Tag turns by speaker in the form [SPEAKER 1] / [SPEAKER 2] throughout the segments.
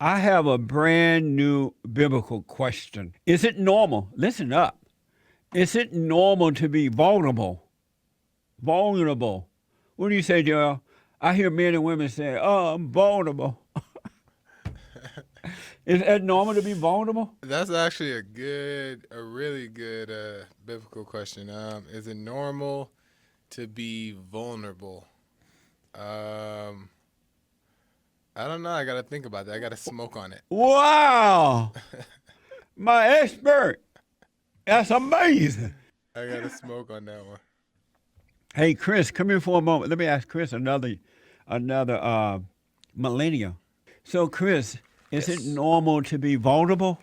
[SPEAKER 1] I have a brand new biblical question. Is it normal? Listen up. Is it normal to be vulnerable? Vulnerable. What do you say, Joel? I hear men and women say, "Oh, I'm vulnerable." Is it normal to be vulnerable?
[SPEAKER 2] That's actually a really good biblical question. Is it normal to be vulnerable? Um, I don't know. I gotta think about that. I gotta smoke on it.
[SPEAKER 1] Wow, my expert. That's amazing.
[SPEAKER 2] I gotta smoke on that one.
[SPEAKER 1] Hey, Chris, come here for a moment. Let me ask Chris another millennial. So, Chris, is it
[SPEAKER 3] Yes.
[SPEAKER 1] normal to be vulnerable?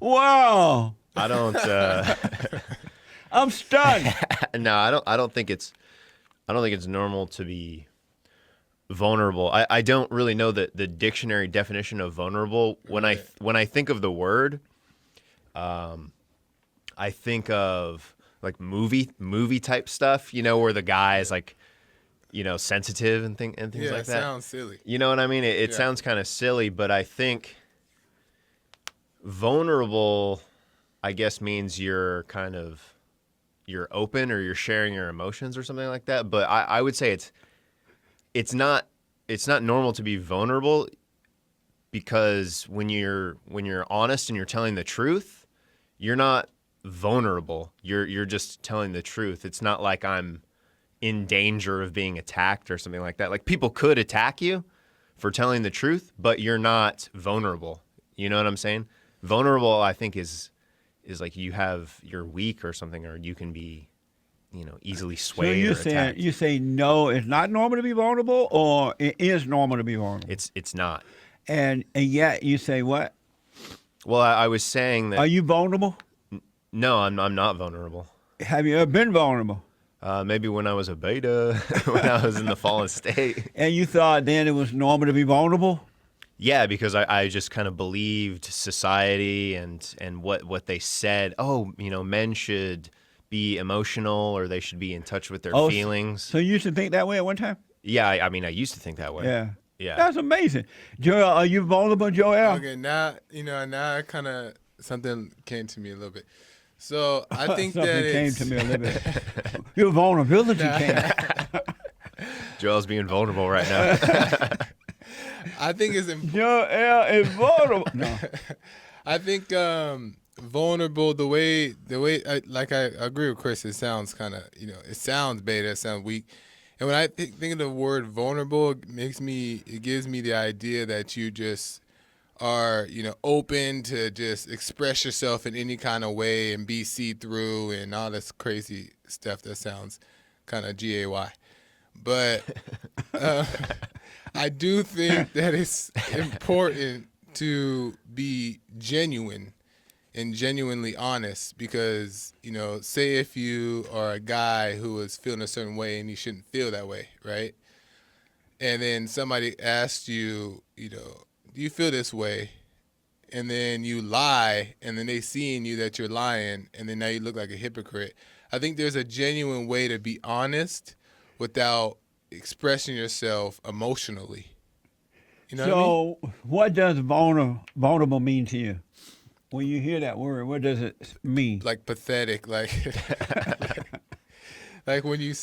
[SPEAKER 1] Wow,
[SPEAKER 3] I don't.
[SPEAKER 1] I'm stunned.
[SPEAKER 3] No, I don't. I don't think it's. I don't think it's normal to be vulnerable. I don't really know the dictionary definition of vulnerable.
[SPEAKER 2] Right.
[SPEAKER 3] When I think of the word, I think of like movie type stuff. You know, where the guy is like, sensitive and things
[SPEAKER 2] Yeah,
[SPEAKER 3] like
[SPEAKER 2] it
[SPEAKER 3] that.
[SPEAKER 2] sounds silly.
[SPEAKER 3] You know what I mean? It
[SPEAKER 2] Yeah.
[SPEAKER 3] sounds kind of silly, but I think vulnerable, I guess, means you're open or you're sharing your emotions or something like that. But I would say it's not normal to be vulnerable because when you're honest and you're telling the truth, you're not vulnerable. You're just telling the truth. It's not like I'm in danger of being attacked or something like that. Like people could attack you for telling the truth, but you're not vulnerable. You know what I'm saying? Vulnerable, I think, is like you're weak or something, or you can be, easily
[SPEAKER 1] So
[SPEAKER 3] swayed
[SPEAKER 1] you
[SPEAKER 3] or
[SPEAKER 1] saying
[SPEAKER 3] attacked.
[SPEAKER 1] you say no, it's not normal to be vulnerable, or it is normal to be vulnerable,
[SPEAKER 3] It's not.
[SPEAKER 1] and yet you say what?
[SPEAKER 3] Well, I was saying
[SPEAKER 1] Are
[SPEAKER 3] that
[SPEAKER 1] you vulnerable?
[SPEAKER 3] no, I'm not vulnerable.
[SPEAKER 1] Have you ever been vulnerable?
[SPEAKER 3] Maybe when I was a beta, when I was in the fallen state.
[SPEAKER 1] And you thought then it was normal to be vulnerable?
[SPEAKER 3] Yeah, because I just kind of believed society and what they said. Oh, men should be emotional or they should be in touch with their
[SPEAKER 1] Oh,
[SPEAKER 3] feelings.
[SPEAKER 1] so you used to think that way at one time?
[SPEAKER 3] Yeah, I mean, I used to think that way.
[SPEAKER 1] Yeah.
[SPEAKER 3] Yeah.
[SPEAKER 1] That's amazing. Joel, are you vulnerable, Joel?
[SPEAKER 2] Okay, now kind of something came to me a little bit. So I think that
[SPEAKER 1] Something came
[SPEAKER 2] it's
[SPEAKER 1] to me a little bit. Your vulnerability came.
[SPEAKER 3] Joel's being vulnerable right now.
[SPEAKER 2] I think it's important.
[SPEAKER 1] Joel is vulnerable. No.
[SPEAKER 2] I think vulnerable like I agree with Chris. It sounds kind of it sounds beta, it sounds weak. And when I think of the word vulnerable, it gives me the idea that you just are open to just express yourself in any kind of way and be see through and all this crazy stuff that sounds kind of gay. But uh, I do think that it's important to be genuine and genuinely honest because, say if you are a guy who is feeling a certain way and you shouldn't feel that way, right? And then somebody asks you, do you feel this way? And then you lie, and then they see in you that you're lying, and then now you look like a hypocrite. I think there's a genuine way to be honest without expressing yourself emotionally. You know what I mean?
[SPEAKER 1] So, what does vulnerable mean to you? When you hear that word, what does it mean?
[SPEAKER 2] Like pathetic, like like when you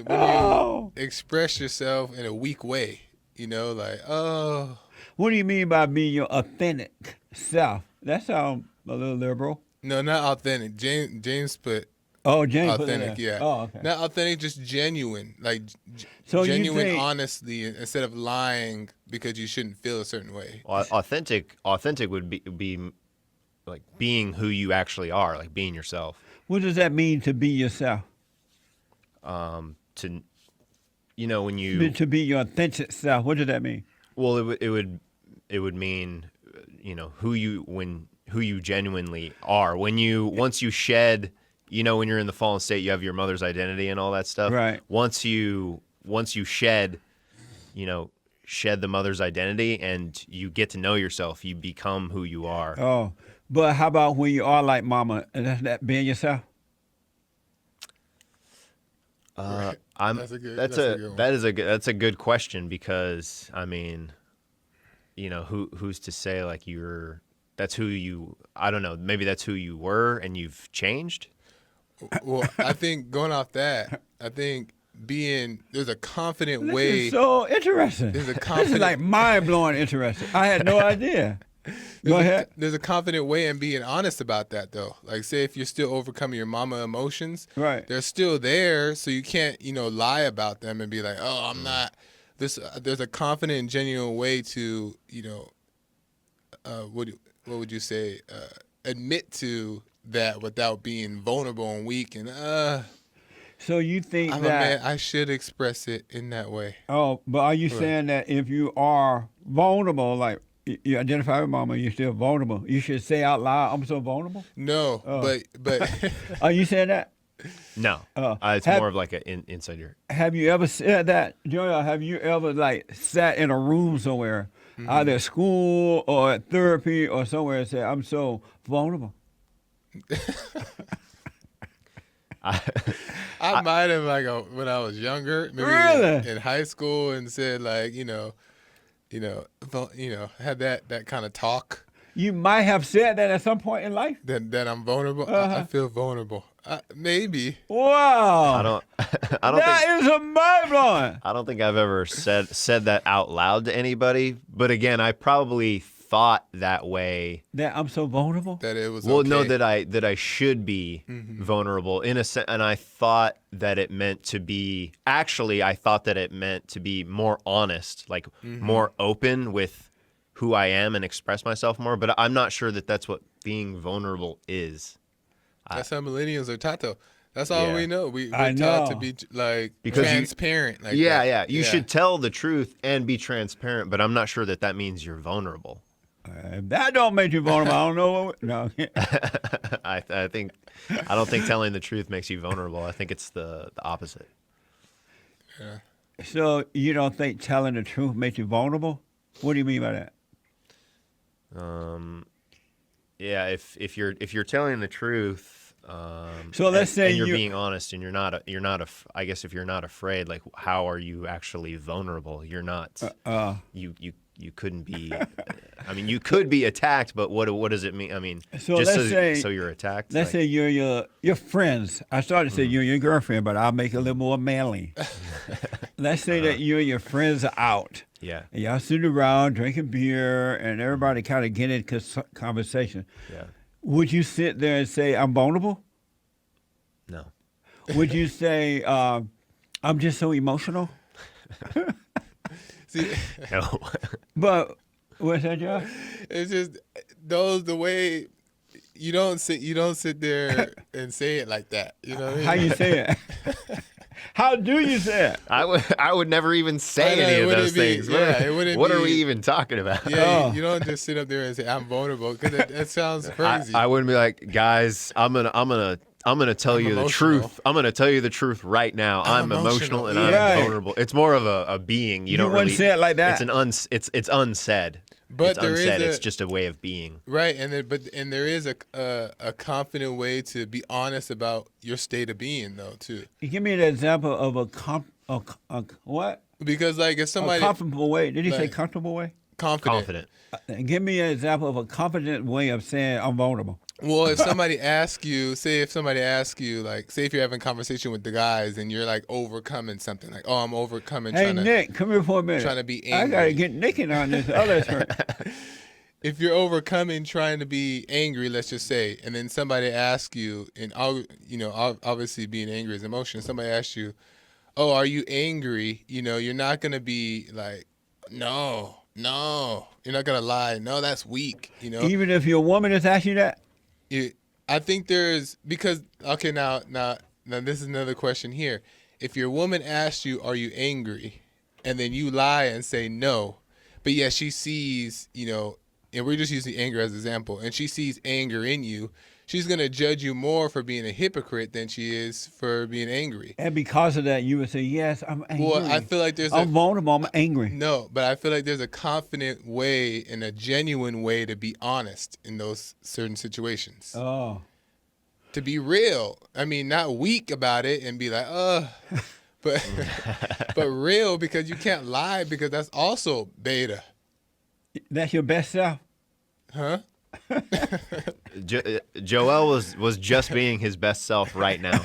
[SPEAKER 1] Oh,
[SPEAKER 2] express yourself in a weak way. Like oh
[SPEAKER 1] what do you mean by being your authentic self? That sounds a little liberal.
[SPEAKER 2] no, not authentic. James put
[SPEAKER 1] Oh, James put it
[SPEAKER 2] authentic,
[SPEAKER 1] there.
[SPEAKER 2] yeah.
[SPEAKER 1] Oh, okay.
[SPEAKER 2] Not authentic, just genuine. Like
[SPEAKER 1] So you
[SPEAKER 2] genuine
[SPEAKER 1] think
[SPEAKER 2] honesty instead of lying because you shouldn't feel a certain way.
[SPEAKER 3] Authentic would be like being who you actually are, like being yourself.
[SPEAKER 1] what does that mean to be yourself?
[SPEAKER 3] To when you
[SPEAKER 1] To be your authentic self. What does that mean?
[SPEAKER 3] well, it would mean who you genuinely are. Once you shed, when you're in the fallen state, you have your mother's identity and all that stuff.
[SPEAKER 1] Right.
[SPEAKER 3] Once you shed the mother's identity and you get to know yourself, you become who you are.
[SPEAKER 1] Oh, but how about when you are like mama? That's that being yourself.
[SPEAKER 3] I'm
[SPEAKER 2] That's a good.
[SPEAKER 3] that's
[SPEAKER 2] That's a
[SPEAKER 3] a
[SPEAKER 2] good one.
[SPEAKER 3] that is a good that's a good question because I mean, who's to say like that's who you, I don't know, maybe that's who you were and you've changed.
[SPEAKER 2] Well, I think going off that, I think there's a confident
[SPEAKER 1] This
[SPEAKER 2] way.
[SPEAKER 1] is so interesting.
[SPEAKER 2] There's a
[SPEAKER 1] This is
[SPEAKER 2] confident.
[SPEAKER 1] like mind-blowing interesting. I had no idea. Go ahead.
[SPEAKER 2] There's a confident way in being honest about that, though. Like, say if you're still overcoming your mama emotions,
[SPEAKER 1] Right.
[SPEAKER 2] they're still there, so you can't, lie about them and be like, "Oh, I'm not." There's a confident and genuine way to, what would you say? Admit to that without being vulnerable and weak and
[SPEAKER 1] So you think
[SPEAKER 2] I'm a
[SPEAKER 1] that?
[SPEAKER 2] man. I should express it in that way.
[SPEAKER 1] Oh, but are you saying that if you are vulnerable, like you identify with mama, you're still vulnerable, you should say out loud, "I'm so vulnerable"?
[SPEAKER 2] No, but
[SPEAKER 1] Are you saying that?
[SPEAKER 3] No, it's more of like an inside your.
[SPEAKER 1] Have you ever said that, Joel? Have you ever like sat in a room somewhere, either at school or at therapy or somewhere, and said, "I'm so vulnerable"?
[SPEAKER 2] I might have when I was younger, maybe
[SPEAKER 1] Really?
[SPEAKER 2] in high school, and said like had that kind of talk
[SPEAKER 1] You might have said that at some point in life.
[SPEAKER 2] that I'm vulnerable. I feel vulnerable. Maybe.
[SPEAKER 1] Wow.
[SPEAKER 3] I don't think
[SPEAKER 1] That is a mind blowing.
[SPEAKER 3] I don't think I've ever said that out loud to anybody. But again, I probably thought that way.
[SPEAKER 1] That I'm so vulnerable.
[SPEAKER 2] That it was
[SPEAKER 3] Well,
[SPEAKER 2] okay.
[SPEAKER 3] no, that I should be vulnerable in a sense, and I thought that it meant to be. Actually, I thought that it meant to be more honest, like more open with who I am and express myself more. But I'm not sure that that's what being vulnerable is.
[SPEAKER 2] That's how millennials are taught, though. That's all
[SPEAKER 3] Yeah.
[SPEAKER 2] we know. We're
[SPEAKER 1] I
[SPEAKER 2] taught to
[SPEAKER 1] know.
[SPEAKER 2] be like
[SPEAKER 3] Because you-
[SPEAKER 2] transparent. Like
[SPEAKER 3] Yeah,
[SPEAKER 2] that.
[SPEAKER 3] yeah. You should tell the truth and be transparent, but I'm not sure that means you're vulnerable.
[SPEAKER 1] If that don't make you vulnerable, I don't know. No.
[SPEAKER 3] I don't think telling the truth makes you vulnerable. I think it's the opposite.
[SPEAKER 1] So you don't think telling the truth makes you vulnerable? What do you mean by that?
[SPEAKER 3] Yeah, if you're telling the truth,
[SPEAKER 1] So let's say
[SPEAKER 3] and you're
[SPEAKER 1] you-
[SPEAKER 3] being honest, and I guess if you're not afraid, like how are you actually vulnerable? You're not. You couldn't be. I mean, you could be attacked, but what does it mean? I mean,
[SPEAKER 1] So
[SPEAKER 3] just
[SPEAKER 1] let's say-
[SPEAKER 3] so you're attacked.
[SPEAKER 1] Let's
[SPEAKER 3] like,
[SPEAKER 1] say you're your friends. I started to say you're your girlfriend, but I'll make it a little more manly. Let's say that you and your friends are out.
[SPEAKER 3] yeah,
[SPEAKER 1] And y'all sitting around drinking beer, and everybody kind of get into conversation.
[SPEAKER 3] yeah,
[SPEAKER 1] Would you sit there and say, "I'm vulnerable"?
[SPEAKER 2] Uh,
[SPEAKER 3] no.
[SPEAKER 1] Would you say, "I'm just so emotional"?
[SPEAKER 2] See,
[SPEAKER 3] No.
[SPEAKER 1] But what's that, Josh?
[SPEAKER 2] it's just the way you don't sit there and say it like that. You know what I mean?
[SPEAKER 1] How you say it? How do you say it?
[SPEAKER 3] I would never even say
[SPEAKER 2] I know,
[SPEAKER 3] any
[SPEAKER 2] it
[SPEAKER 3] of
[SPEAKER 2] wouldn't
[SPEAKER 3] those
[SPEAKER 2] be-
[SPEAKER 3] things.
[SPEAKER 2] yeah, it wouldn't
[SPEAKER 3] What are
[SPEAKER 2] be-
[SPEAKER 3] we even talking about?
[SPEAKER 2] Yeah,
[SPEAKER 1] Oh.
[SPEAKER 2] you don't just sit up there and say I'm vulnerable because that sounds crazy.
[SPEAKER 3] I wouldn't be like, guys, I'm gonna tell you the
[SPEAKER 2] emotional.
[SPEAKER 3] truth. I'm gonna tell you the truth right now. I'm emotional and I'm
[SPEAKER 1] Right.
[SPEAKER 3] vulnerable. It's more of a being. You don't
[SPEAKER 1] wouldn't
[SPEAKER 3] really
[SPEAKER 1] say it like that.
[SPEAKER 3] It's unsaid.
[SPEAKER 2] But
[SPEAKER 3] it's
[SPEAKER 2] there is
[SPEAKER 3] unsaid.
[SPEAKER 2] a-
[SPEAKER 3] It's just a way of being.
[SPEAKER 2] Right, and there is a confident way to be honest about your state of being, though, too.
[SPEAKER 1] Give me an example of a what?
[SPEAKER 2] Because like if
[SPEAKER 1] A
[SPEAKER 2] somebody
[SPEAKER 1] comfortable way. Did he say
[SPEAKER 2] like-
[SPEAKER 1] comfortable way?
[SPEAKER 2] confident.
[SPEAKER 1] Give me an example of a confident way of saying I'm vulnerable.
[SPEAKER 2] Well, if somebody asks you, like, say if you're having a conversation with the guys and you're like overcoming something, like, oh, I'm overcoming.
[SPEAKER 1] Hey,
[SPEAKER 2] trying to,
[SPEAKER 1] Nick, come here for a minute.
[SPEAKER 2] trying to be
[SPEAKER 1] I gotta
[SPEAKER 2] angry.
[SPEAKER 1] get Nick on this other turn.
[SPEAKER 2] If you're overcoming trying to be angry, let's just say, and then somebody asks you, and obviously being angry is emotion. Somebody asks you, "Oh, are you angry?" You're not gonna be like, "No, you're not gonna lie. No, that's weak."
[SPEAKER 1] Even if your woman is asking you that,
[SPEAKER 2] I think because okay, now this is another question here. If your woman asks you, "Are you angry?" and then you lie and say no, but yeah, she sees, and we're just using anger as an example, and she sees anger in you, she's gonna judge you more for being a hypocrite than she is for being angry.
[SPEAKER 1] and because of that, you would say, "Yes, I'm angry.
[SPEAKER 2] Well, I feel like
[SPEAKER 1] I'm vulnerable. I'm angry."
[SPEAKER 2] no, but I feel like there's a confident way and a genuine way to be honest in those certain situations.
[SPEAKER 1] Oh,
[SPEAKER 2] To be real. I mean, not weak about it and be like, but but real, because you can't lie, because that's also beta.
[SPEAKER 1] That's your best self.
[SPEAKER 2] Huh?
[SPEAKER 3] Joel was just being his best self right now.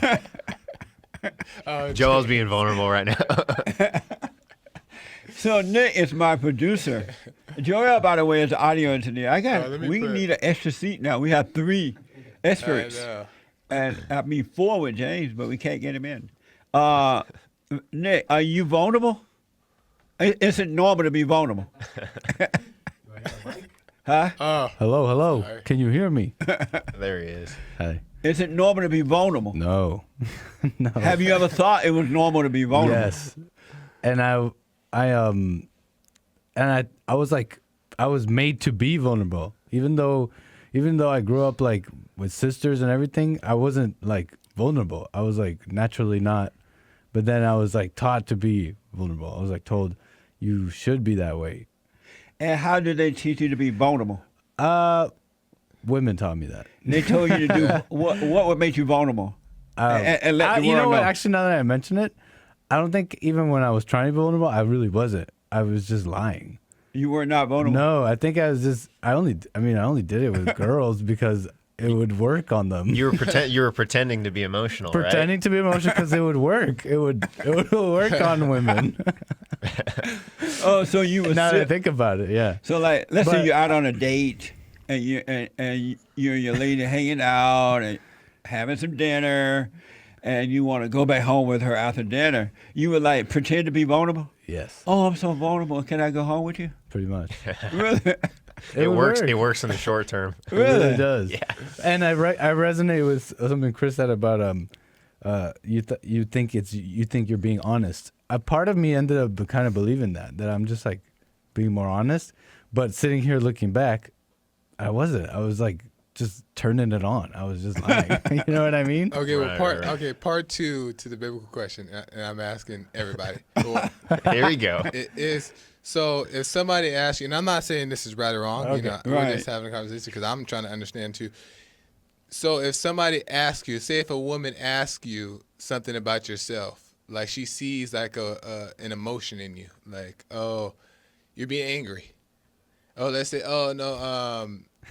[SPEAKER 2] Oh,
[SPEAKER 3] Joel's being vulnerable right now.
[SPEAKER 1] So Nick is my producer. Joel, by the way, is the audio engineer. We need an extra seat now. We have 3 experts.
[SPEAKER 2] I know.
[SPEAKER 1] And I mean 4 with James, but we can't get him in. Nick, are you vulnerable? Is it normal to be vulnerable? Huh?
[SPEAKER 2] Oh,
[SPEAKER 4] Hello.
[SPEAKER 2] Sorry.
[SPEAKER 4] Can you hear me?
[SPEAKER 3] There he is.
[SPEAKER 4] Hi.
[SPEAKER 1] Is it normal to be vulnerable?
[SPEAKER 4] No. No.
[SPEAKER 1] Have you ever thought it was normal to be vulnerable?
[SPEAKER 4] Yes. And I was like, I was made to be vulnerable. Even though I grew up like with sisters and everything, I wasn't like vulnerable. I was like naturally not. But then I was like taught to be vulnerable. I was like told, you should be that way.
[SPEAKER 1] And how did they teach you to be vulnerable?
[SPEAKER 4] Women taught me that.
[SPEAKER 1] They told you to do what would make you vulnerable? And let the
[SPEAKER 4] you know
[SPEAKER 1] world
[SPEAKER 4] what?
[SPEAKER 1] know.
[SPEAKER 4] Actually, now that I mention it, I don't think even when I was trying to be vulnerable, I really wasn't. I was just lying.
[SPEAKER 1] You were not vulnerable.
[SPEAKER 4] No, I think I was just. I only did it with girls because it would work on them.
[SPEAKER 3] You were pretending to be emotional,
[SPEAKER 4] Pretending to be emotional because it would work. It would work on women.
[SPEAKER 1] Oh, so you were
[SPEAKER 4] Now that I think about it, yeah.
[SPEAKER 1] So like, let's say
[SPEAKER 4] But-
[SPEAKER 1] you're out on a date and you and your lady hanging out and having some dinner, and you want to go back home with her after dinner. You would like pretend to be vulnerable.
[SPEAKER 4] Yes,
[SPEAKER 1] Oh, I'm so vulnerable. Can I go home with you?
[SPEAKER 4] pretty much.
[SPEAKER 1] Really?
[SPEAKER 3] It
[SPEAKER 4] would
[SPEAKER 3] works.
[SPEAKER 4] work.
[SPEAKER 3] It works in the short term.
[SPEAKER 4] It really
[SPEAKER 1] Really?
[SPEAKER 4] does. Yeah. And I resonate with something Chris said about you think you're being honest. A part of me ended up kind of believing that I'm just like being more honest, but sitting here looking back, I wasn't. I was like just turning it on. I was just lying. You know what I mean?
[SPEAKER 2] okay. Well,
[SPEAKER 3] Right.
[SPEAKER 2] part 2 to the biblical question, and I'm asking everybody. Well,
[SPEAKER 3] There you go.
[SPEAKER 2] it is so. If somebody asks you, and I'm not saying this is right or wrong,
[SPEAKER 4] Okay.
[SPEAKER 2] we're
[SPEAKER 1] Right.
[SPEAKER 2] just having a conversation because I'm trying to understand too. So if somebody asks you, say if a woman asks you something about yourself, like she sees like an emotion in you, like, oh, you're being angry. Oh, let's say, oh no,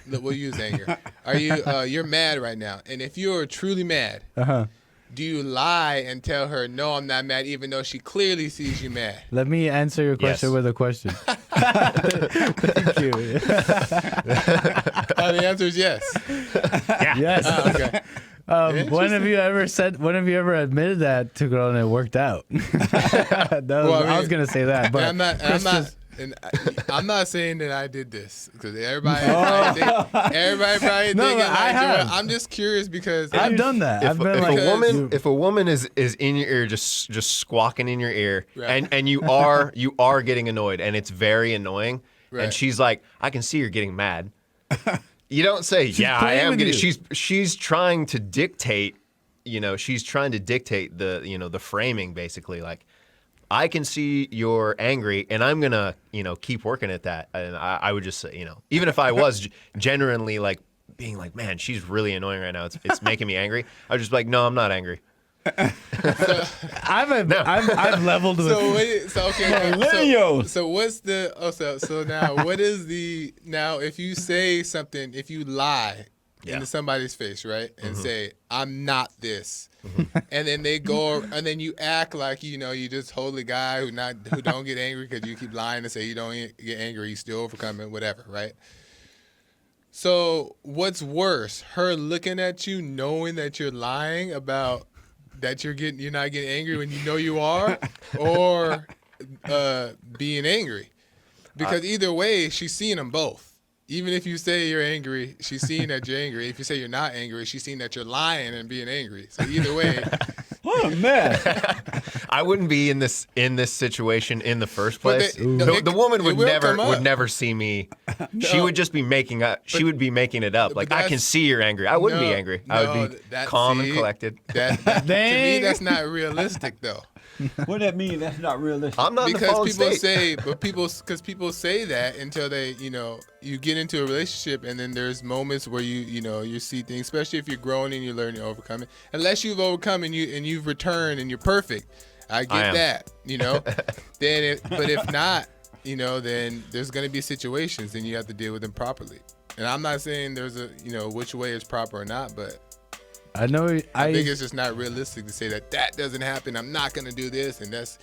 [SPEAKER 2] look, we'll use anger. Are you you're mad right now? And if you're truly mad, do you lie and tell her, no, I'm not mad, even though she clearly sees you mad?
[SPEAKER 4] Let me answer your question
[SPEAKER 3] Yes.
[SPEAKER 4] with a question. Thank you.
[SPEAKER 2] The answer is yes.
[SPEAKER 4] Yes.
[SPEAKER 2] Okay.
[SPEAKER 4] When have you ever admitted that to a girl and it worked out? I was gonna say that, but
[SPEAKER 2] And I'm not saying that I did this because everybody probably
[SPEAKER 4] No,
[SPEAKER 2] thinking
[SPEAKER 4] but
[SPEAKER 2] like,
[SPEAKER 4] I have.
[SPEAKER 2] I'm just curious because
[SPEAKER 4] I've done that. I've been
[SPEAKER 3] If
[SPEAKER 4] like,
[SPEAKER 3] a woman is in your ear, just squawking in your ear,
[SPEAKER 2] Right.
[SPEAKER 3] and you are getting annoyed, and it's very annoying,
[SPEAKER 2] Right.
[SPEAKER 3] and she's like, I can see you're getting mad. You don't say, yeah, I
[SPEAKER 4] playing
[SPEAKER 3] am
[SPEAKER 4] with
[SPEAKER 3] getting.
[SPEAKER 4] you.
[SPEAKER 3] She's trying to dictate. She's trying to dictate the framing basically. Like, I can see you're angry, and I'm gonna keep working at that. And I would just say, even if I was genuinely like being like, man, she's really annoying right now. It's making me angry. I would just be like, no, I'm not angry.
[SPEAKER 4] I've leveled with.
[SPEAKER 1] Millennials.
[SPEAKER 2] So what's the so now what is the now if you say something, if you lie
[SPEAKER 3] Yeah.
[SPEAKER 2] into somebody's face, right, and say I'm not this, and then they go and then you act like you just holy guy who don't get angry because you keep lying and say you don't get angry, you still overcome it, whatever, right? So what's worse, her looking at you knowing that you're lying about that you're not getting angry when you know you are, or being angry? Because either way, she's seeing them both. Even if you say you're angry, she's seeing that you're angry. If you say you're not angry, she's seeing that you're lying and being angry. So either way,
[SPEAKER 1] What a mess.
[SPEAKER 3] I wouldn't be in this situation in the first
[SPEAKER 2] But
[SPEAKER 3] place.
[SPEAKER 2] they-
[SPEAKER 3] The woman
[SPEAKER 2] it
[SPEAKER 3] would
[SPEAKER 2] will come up.
[SPEAKER 3] never see me. She would just be making up. She would be making it up. Like, I can
[SPEAKER 2] that's-
[SPEAKER 3] see you're angry. I wouldn't be
[SPEAKER 2] No,
[SPEAKER 3] angry. I would be
[SPEAKER 2] that-
[SPEAKER 3] calm and
[SPEAKER 2] see,
[SPEAKER 3] collected.
[SPEAKER 2] That to me, that's not realistic though.
[SPEAKER 1] What that mean? That's not realistic.
[SPEAKER 3] I'm not in the
[SPEAKER 2] Because
[SPEAKER 3] fallen
[SPEAKER 2] people
[SPEAKER 3] state.
[SPEAKER 2] because people say that until they you get into a relationship, and then there's moments where you see things, especially if you're growing and you're learning to overcome it. Unless you've overcome and you've returned and you're perfect, I
[SPEAKER 3] I
[SPEAKER 2] get
[SPEAKER 3] am.
[SPEAKER 2] that, but if not, then there's going to be situations and you have to deal with them properly. And I'm not saying there's which way is proper or not, but
[SPEAKER 4] I know.
[SPEAKER 2] I think it's just not realistic to say that doesn't happen. I'm not going to do this, and that's,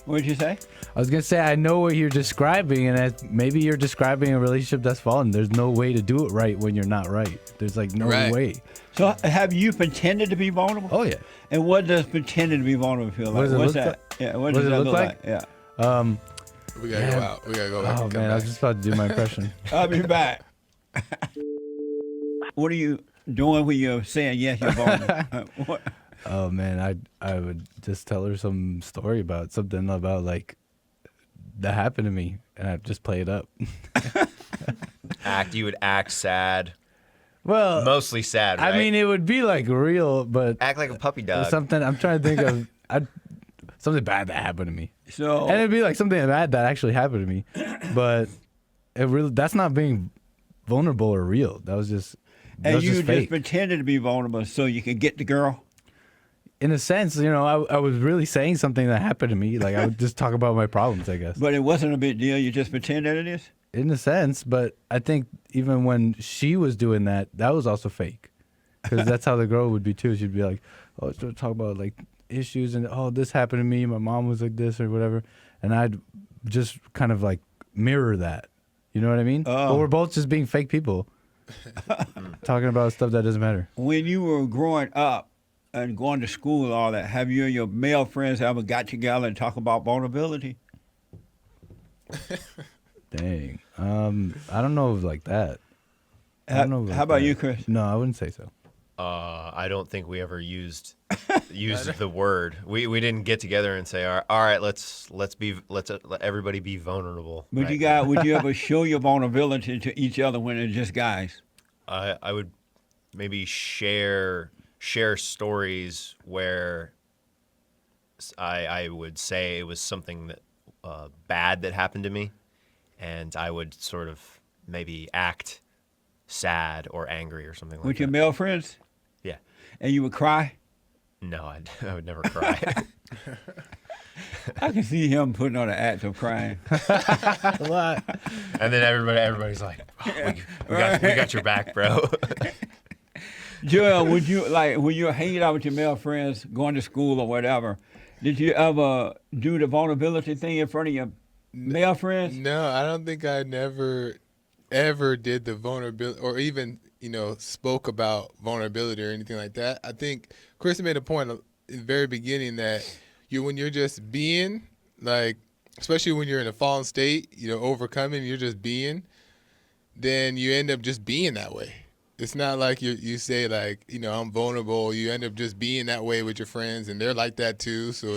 [SPEAKER 1] What did you say?
[SPEAKER 4] I was gonna say I know what you're describing, and maybe you're describing a relationship that's fallen. There's no way to do it right when you're not right. There's like no
[SPEAKER 2] Right.
[SPEAKER 4] way.
[SPEAKER 1] So have you pretended to be vulnerable?
[SPEAKER 4] Oh yeah.
[SPEAKER 1] And what does pretending to be vulnerable feel like?
[SPEAKER 4] What does it
[SPEAKER 1] What's
[SPEAKER 4] look
[SPEAKER 1] that?
[SPEAKER 4] like?
[SPEAKER 1] Yeah.
[SPEAKER 4] What does it look like?
[SPEAKER 1] Yeah.
[SPEAKER 2] we got to go out. We got to go back.
[SPEAKER 4] Oh
[SPEAKER 2] and come
[SPEAKER 4] man, I was
[SPEAKER 2] back.
[SPEAKER 4] just about to do my impression.
[SPEAKER 1] I'll be back. What are you doing when you're saying yes, you're vulnerable? What?
[SPEAKER 4] Oh man, I would just tell her some story about something about like that happened to me, and I'd just play it up.
[SPEAKER 3] You would act sad,
[SPEAKER 4] Well,
[SPEAKER 3] mostly sad. Right?
[SPEAKER 4] I mean, it would be like real, but
[SPEAKER 3] act like a puppy dog.
[SPEAKER 4] something I'm trying to think of. Something bad that happened to me,
[SPEAKER 1] So
[SPEAKER 4] and it'd be like something bad that actually happened to me, but that's not being vulnerable or real. That was just
[SPEAKER 1] and you
[SPEAKER 4] just fake.
[SPEAKER 1] pretended to be vulnerable so you could get the girl.
[SPEAKER 4] In a sense, I was really saying something that happened to me. Like I would just talk about my problems, I guess.
[SPEAKER 1] But it wasn't a big deal. You just pretend that it is.
[SPEAKER 4] In a sense, but I think even when she was doing that, that was also fake. Because that's how the girl would be too. She'd be like, "Oh, let's talk about like issues and this happened to me. My mom was like this or whatever," and I'd just kind of like mirror that. You know what I mean?
[SPEAKER 1] Oh.
[SPEAKER 4] But we're both just being fake people, talking about stuff that doesn't matter.
[SPEAKER 1] When you were growing up and going to school and all that, have you and your male friends ever got together and talk about vulnerability?
[SPEAKER 4] Dang. I don't know if like that. I don't know if
[SPEAKER 1] How
[SPEAKER 4] like
[SPEAKER 1] about
[SPEAKER 4] that.
[SPEAKER 1] you, Chris?
[SPEAKER 4] No, I wouldn't say so.
[SPEAKER 3] I don't think we ever used the word. We didn't get together and say, all right, let's let everybody be vulnerable.
[SPEAKER 1] Would you guys, would you ever show your vulnerability to each other when it's just guys?
[SPEAKER 3] I would maybe share stories where I would say it was something that bad that happened to me, and I would sort of maybe act sad or angry or something like
[SPEAKER 1] With
[SPEAKER 3] that.
[SPEAKER 1] your male friends?
[SPEAKER 3] Yeah.
[SPEAKER 1] And you would cry?
[SPEAKER 3] No, I would never cry.
[SPEAKER 1] I can see him putting on an act of crying.
[SPEAKER 4] A lot.
[SPEAKER 3] And then everybody's like, oh, we got your back, bro.
[SPEAKER 1] Joel, would you, like, when you're hanging out with your male friends, going to school or whatever, did you ever do the vulnerability thing in front of your male friends?
[SPEAKER 2] No, I don't think I never ever did the vulnerability or even, spoke about vulnerability or anything like that. I think Chris made a point in the very beginning that when you're just being, like, especially when you're in a fallen state, overcoming, you're just being, then you end up just being that way. It's not like you say, like, I'm vulnerable. You end up just being that way with your friends, and they're like that too.
[SPEAKER 1] So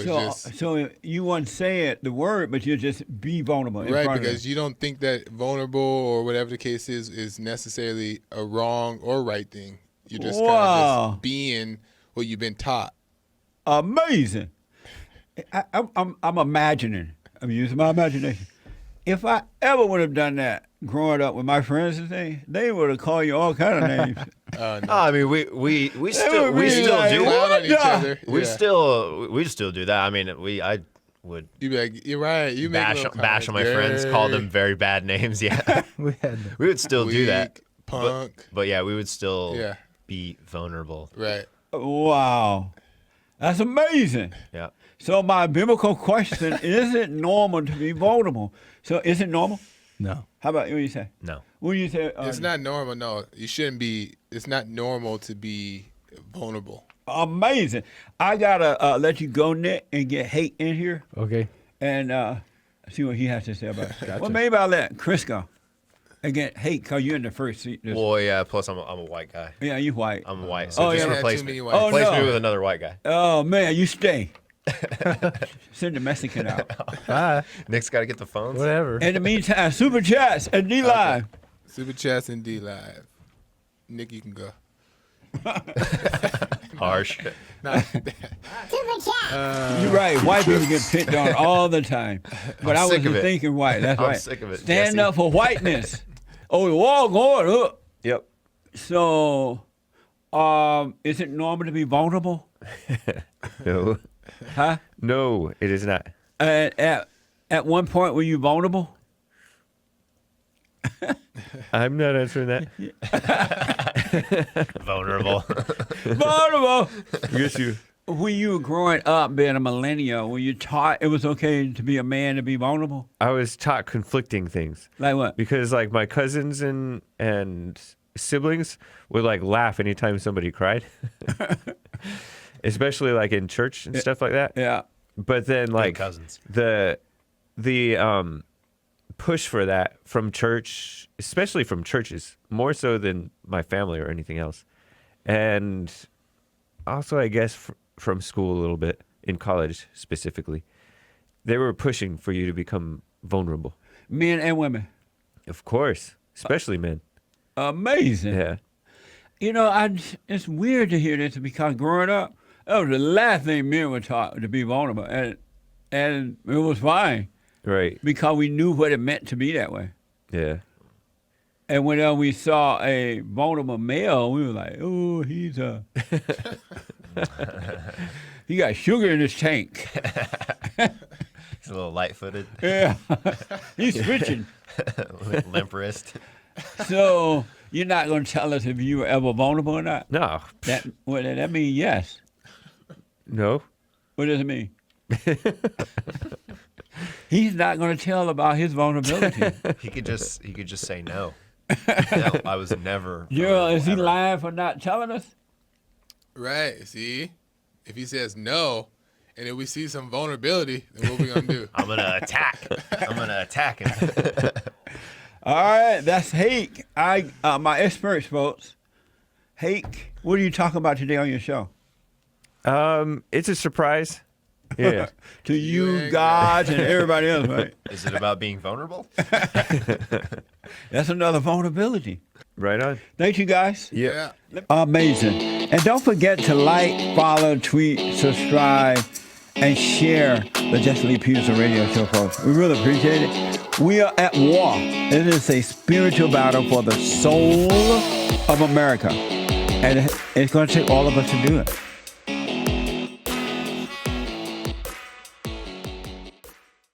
[SPEAKER 1] you wouldn't say it, the word, but you just be vulnerable in
[SPEAKER 2] right,
[SPEAKER 1] front
[SPEAKER 2] because you don't think that vulnerable or whatever the case is necessarily a wrong or right thing. You're just kind of
[SPEAKER 1] Wow.
[SPEAKER 2] just being what you've been taught.
[SPEAKER 1] Amazing. I'm imagining. I'm using my imagination. If I ever would have done that growing up with my friends today, they would have called you all kind of names.
[SPEAKER 2] No.
[SPEAKER 3] I mean, we still
[SPEAKER 1] would be
[SPEAKER 3] do.
[SPEAKER 1] like,
[SPEAKER 2] Clown on each
[SPEAKER 1] the-
[SPEAKER 2] other.
[SPEAKER 3] We
[SPEAKER 2] Yeah.
[SPEAKER 3] still do that. I mean, I would
[SPEAKER 2] You'd be like, you're right. You make
[SPEAKER 3] bash
[SPEAKER 2] little
[SPEAKER 3] on my friends,
[SPEAKER 2] comments.
[SPEAKER 3] call them very bad names. Yeah,
[SPEAKER 4] We had
[SPEAKER 3] we would still do that.
[SPEAKER 2] Weak, punk.
[SPEAKER 3] But yeah, we would still
[SPEAKER 2] Yeah.
[SPEAKER 3] be vulnerable.
[SPEAKER 2] Right.
[SPEAKER 1] Wow. That's amazing.
[SPEAKER 3] Yeah.
[SPEAKER 1] So my biblical question, is it normal to be vulnerable? So is it normal?
[SPEAKER 4] no.
[SPEAKER 1] How about what do you say?
[SPEAKER 3] No.
[SPEAKER 1] What do you say?
[SPEAKER 2] It's not normal. No, you shouldn't be. It's not normal to be vulnerable.
[SPEAKER 1] Amazing. I gotta let you go, Nick, and get Hate in here
[SPEAKER 4] Okay.
[SPEAKER 1] and see what he has to say about it.
[SPEAKER 4] Gotcha.
[SPEAKER 1] Well, maybe I'll let Chris go and get Hate because you're in the first seat.
[SPEAKER 3] Well, yeah. Plus, I'm a white guy.
[SPEAKER 1] Yeah, you white.
[SPEAKER 3] I'm white. So
[SPEAKER 1] Oh,
[SPEAKER 3] just
[SPEAKER 1] yeah.
[SPEAKER 3] replace
[SPEAKER 2] Too
[SPEAKER 3] me.
[SPEAKER 2] many white
[SPEAKER 1] Oh,
[SPEAKER 3] Replace
[SPEAKER 1] no.
[SPEAKER 3] me with another white guy.
[SPEAKER 1] Oh man, you stay. Send the Mexican out.
[SPEAKER 4] Ah,
[SPEAKER 3] Nick's got to get the phones.
[SPEAKER 4] whatever.
[SPEAKER 1] In the meantime, Super Chats and D Live.
[SPEAKER 2] Super Chats and D Live. Nick, you can go.
[SPEAKER 3] Harsh.
[SPEAKER 2] Nah,
[SPEAKER 1] You're right. White people get picked on all the time. But I
[SPEAKER 3] sick
[SPEAKER 1] was
[SPEAKER 3] of it.
[SPEAKER 1] thinking white. That's
[SPEAKER 3] I'm
[SPEAKER 1] right.
[SPEAKER 3] sick of it,
[SPEAKER 1] Stand
[SPEAKER 3] Jesse.
[SPEAKER 1] up for whiteness. Oh, the wall going up.
[SPEAKER 3] Yep.
[SPEAKER 1] So, is it normal to be vulnerable?
[SPEAKER 5] No,
[SPEAKER 1] Huh?
[SPEAKER 5] no, it is not.
[SPEAKER 1] And At one point, were you vulnerable?
[SPEAKER 5] I'm not answering that.
[SPEAKER 3] Vulnerable.
[SPEAKER 1] Vulnerable.
[SPEAKER 5] Yes, you.
[SPEAKER 1] When you were growing up, being a millennial, were you taught it was okay to be a man to be vulnerable?
[SPEAKER 5] I was taught conflicting things
[SPEAKER 1] Like what?
[SPEAKER 5] because like my cousins and siblings would like laugh anytime somebody cried, especially like in church and stuff like that.
[SPEAKER 1] Yeah.
[SPEAKER 5] But then like
[SPEAKER 3] cousins.
[SPEAKER 5] the push for that from church, especially from churches, more so than my family or anything else, and also I guess from school a little bit, in college specifically, they were pushing for you to become vulnerable.
[SPEAKER 1] Men and women.
[SPEAKER 5] Of course, especially men.
[SPEAKER 1] Amazing.
[SPEAKER 5] Yeah.
[SPEAKER 1] You know, it's weird to hear this because growing up, that was the last thing men were taught to be vulnerable, and it was fine
[SPEAKER 5] Right.
[SPEAKER 1] because we knew what it meant to be that way.
[SPEAKER 5] Yeah.
[SPEAKER 1] And whenever we saw a vulnerable male, we were like, "Oh, he got sugar in his tank."
[SPEAKER 3] He's a little light-footed,
[SPEAKER 1] Yeah, he's switching.
[SPEAKER 3] limp wrist.
[SPEAKER 1] So you're not going to tell us if you were ever vulnerable or not?
[SPEAKER 5] No.
[SPEAKER 1] That means yes.
[SPEAKER 5] No.
[SPEAKER 1] What does it mean? He's not going to tell about his vulnerability.
[SPEAKER 3] He could just say no. No, I was never.
[SPEAKER 1] Gerald, is he
[SPEAKER 3] ever.
[SPEAKER 1] lying for not telling us?
[SPEAKER 2] Right. See, if he says no, and if we see some vulnerability, then what we gonna do?
[SPEAKER 3] I'm gonna attack. I'm gonna attack him.
[SPEAKER 1] All right, that's Hake. My expert folks. Hake, what are you talking about today on your show?
[SPEAKER 5] It's a surprise. Yeah.
[SPEAKER 1] To you
[SPEAKER 2] Yeah,
[SPEAKER 1] guys and everybody else, right?
[SPEAKER 3] Is it about being vulnerable?
[SPEAKER 1] That's another vulnerability.
[SPEAKER 5] Right on.
[SPEAKER 1] Thank you, guys.
[SPEAKER 5] Yeah.
[SPEAKER 1] Amazing. And don't forget to like, follow, tweet, subscribe, and share the Jesse Lee Peterson radio show, folks. We really appreciate it. We are at war. It is a spiritual battle for the soul of America. And it's going to take all of us to do it.